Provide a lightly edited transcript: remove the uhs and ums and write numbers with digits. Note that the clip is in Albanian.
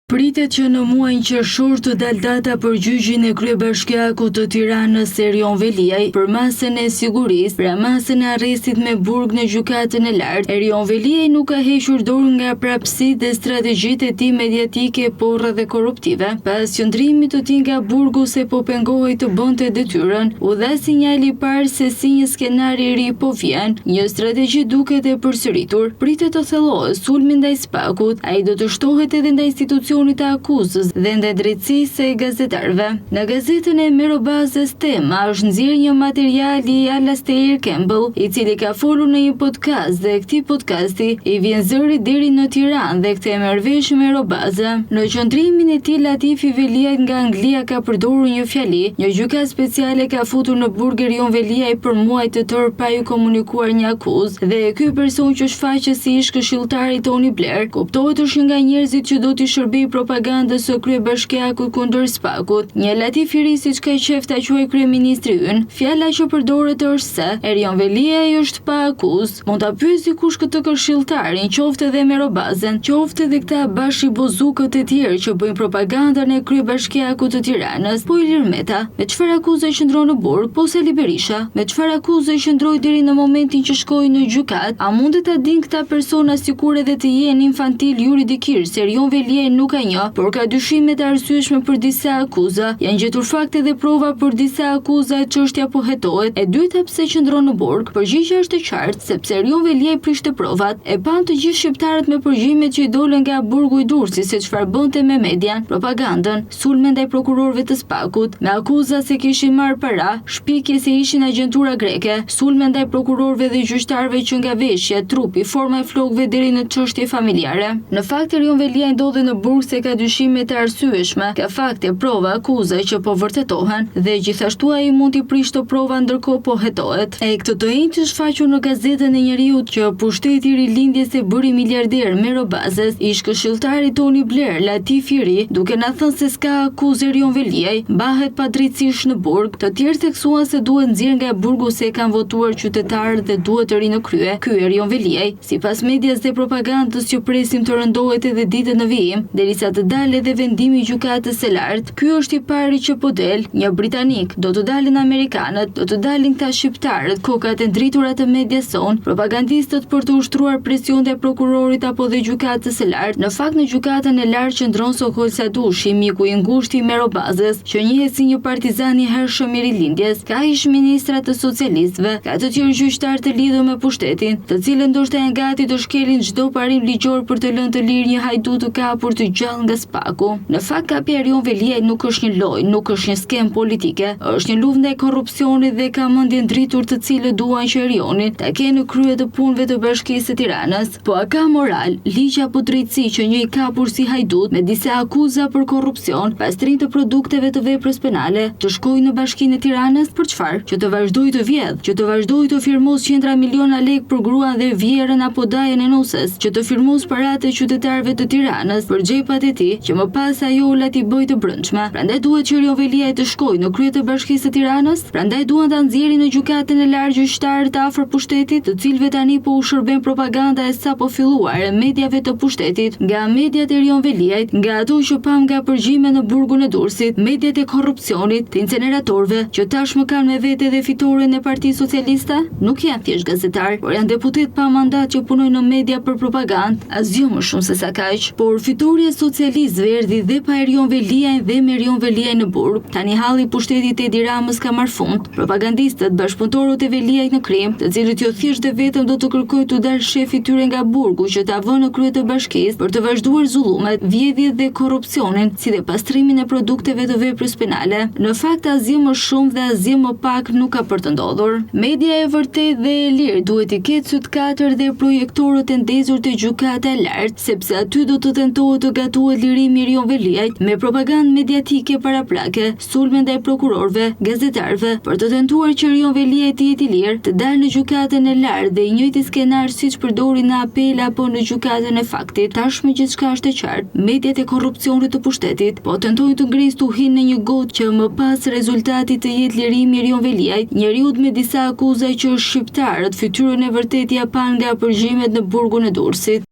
Pritet që në muajin qershor të dalë data për gjyqin e kryebashkiakut të Tiranës Erion Veliaj për masën e sigurisë, pra masën e arrestit me burg në gjykatën e lartë. Erion Veliaj nuk ka hequr dorë nga prapësitë dhe strategjitë e tij mediatike, porra dhe korruptive. Pas qëndrimit të tij nga burgu se po pengohej të bënte detyrën, u dha sinjali i parë se si një skenar i ri po vjen, një strategji duket e përsëritur. Pritet të thellohet sulmi ndaj Spakut, ai do të shtohet edhe ndaj institucionit të akuzës dhe ndaj drejtësisë e gazetarëve. Në gazetën e Merobazës Tema është nxjerrë një material i Alastair Campbell, i cili ka folur në një podcast dhe këtij podcasti i vjen zëri deri në Tiranë dhe këtë e merr vesh Merobaza. Në qendrimin e tij Latifi Veliaj nga Anglia ka përdorur një fjali, një gjykatë speciale ka futur në burg Erion Veliaj për muaj të tërë pa ju komunikuar një akuzë dhe ky person që shfaqet si ish këshilltari Tony Blair, kuptohet është nga njerëzit që do t'i shërbej propagandës së kryebashkiakut kundër Spakut. Një Latif i ri siç ka qef ta quaj kryeministri ynë, fjala që përdoret është se Erion Veliaj është pa akuzë. Mund ta pyesë dikush këtë këshilltarin, qoftë edhe Merobazën, qoftë edhe këta bashkibozukët e tjerë që bëjnë propagandën e kryebashkiakut të Tiranës, po Ilir Meta, me çfarë akuzë qëndron në burg, po Sali Berisha, me çfarë akuzë qëndroi deri në momentin që shkoi në gjykat. A mundet ta dinë këta persona sikur edhe të jenë infantil juridikisht se Erion Veliaj nuk ka një, por ka dyshime të arsyeshme për disa akuza. Janë gjetur fakte dhe prova për disa akuza e çështja po hetohet. E dyta, pse qëndron në burg? Përgjigjja është e qartë, sepse Erion Veliaj prishte provat. E pan të gjithë shqiptarët me përgjimet që i dolën nga burgu i Durrësit se çfarë bënte me median, propagandën, sulme ndaj prokurorëve të Spakut, me akuza se kishin marrë para, shpikje se ishin agjentura greke, sulme ndaj prokurorëve dhe gjyqtarëve që nga veshja, trupi, forma e flokëve deri në çështje familjare. Në fakt Erion Veliaj ndodhet në burg se ka dyshime të arsyeshme, ka fakte, prova, akuza që po vërtetohen dhe gjithashtu ai mund t'i prishte prova ndërkohë po hetohet. E këtë të njëjtë shfaqur në gazetën e Njeriut që pushteti i rilindjes e bëri miliarder Merobazës, ish këshilltari Tony Blair, Latif i ri, duke na thënë se s'ka akuzë Erion Veliaj, mbahet padrejtisht në burg. Të tjerë theksuan se duhet nxjerr nga burgu se kanë votuar qytetarët dhe duhet të rinë krye. Ky Erion Veliaj, sipas medias dhe propagandës që presim të rëndohet edhe ditën në vijim, derisa të dalë edhe vendimi i gjykatës së lartë. Ky është i pari që po del, një britanik, do të dalin amerikanët, do të dalin këta shqiptarët, kokat e ndritura të medias son, propagandistët për të ushtruar presion te prokurorit apo dhe gjykatës së lartë. Në fakt në gjykatën e lartë qëndron Sokol Sadushi, miku i ngushtë i Merobazës, që njihet si një partizan i hershëm i rilindjes, ka ish ministra të socialistëve, ka të tjerë gjyqtar të lidhur me pushtetin, të cilët ndoshta janë gati të shkelin çdo parim ligjor për të lënë të lirë një hajdut të kapur të gjallë nga Spaku. Në fakt kapja Erion Veliaj nuk është një lojë, nuk është një skem politike, është një luftë ndaj korrupsionit dhe ka mendje ndritur të cilët duan që Erioni ta kenë në krye të punëve të Bashkisë së Tiranës. Po a ka moral, ligj apo drejtësi që një i kapur si hajdut me disa akuza për korrupsion, pastrim të produkteve të veprës penale, të shkojë në Bashkinë e Tiranës për çfarë? Që të vazhdojë të vjedh, që të vazhdojë të firmos qendra miliona lekë për gruan dhe vjerën apo dajën e nusës, që të firmos paratë e qytetarëve të Tiranës për xhepat e tij, që më pas ajo la t'i bëjë të brendshme. Prandaj duhet që Erion Veliaj të shkojë në krye të Bashkisë së Tiranës, prandaj duan ta nxjerrin në gjykatën e lartë gjyqtarë të afër pushtetit, të cilëve tani po u shërben propaganda e sapo filluar e mediave të pushtetit, nga mediat e Erion Veliajt, nga ato që pam nga përgjime në burgun e Durrësit, mediat e korrupsionit, të inceneratorëve, që tashmë kanë me vete dhe fitoren e Partisë Socialiste, nuk janë thjesht gazetar, por janë deputet pa mandat që punojnë në media për propagandë, asgjë më shumë se sa kaq. Por fitoria e socialistëve erdhi dhe pa Erion Veliaj dhe me Erion Veliaj në burg. Tani halli i pushtetit Edi Ramës ka marrë fund. Propagandistët, bashkëpunëtorët e Veliajt në Krim, të cilët jo thjesht dhe vetëm do të kërkojnë të dalë shefi tyre nga burgu që ta vënë në krye të bashkisë për të vazhduar zullumet, vjedhjet dhe korrupsionin, si dhe pastrimin e produkteve të veprës penale. Në fakt asgjë më shumë dhe asgjë më pak nuk ka për të ndodhur. Media e vërtet dhe e lirë duhet i ketë syt katër dhe projektorët e ndezur të gjykata e lartë, sepse aty do të tentohet të gatuhet lirimi i Erion Veliajt me propagandë mediatike paraprake, sulme ndaj prokurorëve, gazetarëve, për të tentuar që Erion Veliaj të jetë i lirë, të dalë në gjykatën e lartë dhe i njëjti skenar siç përdori në apel apo në gjykatën e faktit. Tashmë gjithçka është e qartë. Mediat e korrupsionit të pushtetit po tentojnë të ngrisë tuhin në një gotë që më pas rezultati të jetë lirimi i Erion Veliajt, njeriu me disa akuza që është shqiptar, fytyrën e vërtetë ja pan nga përgjimet në burgun e Durrësit.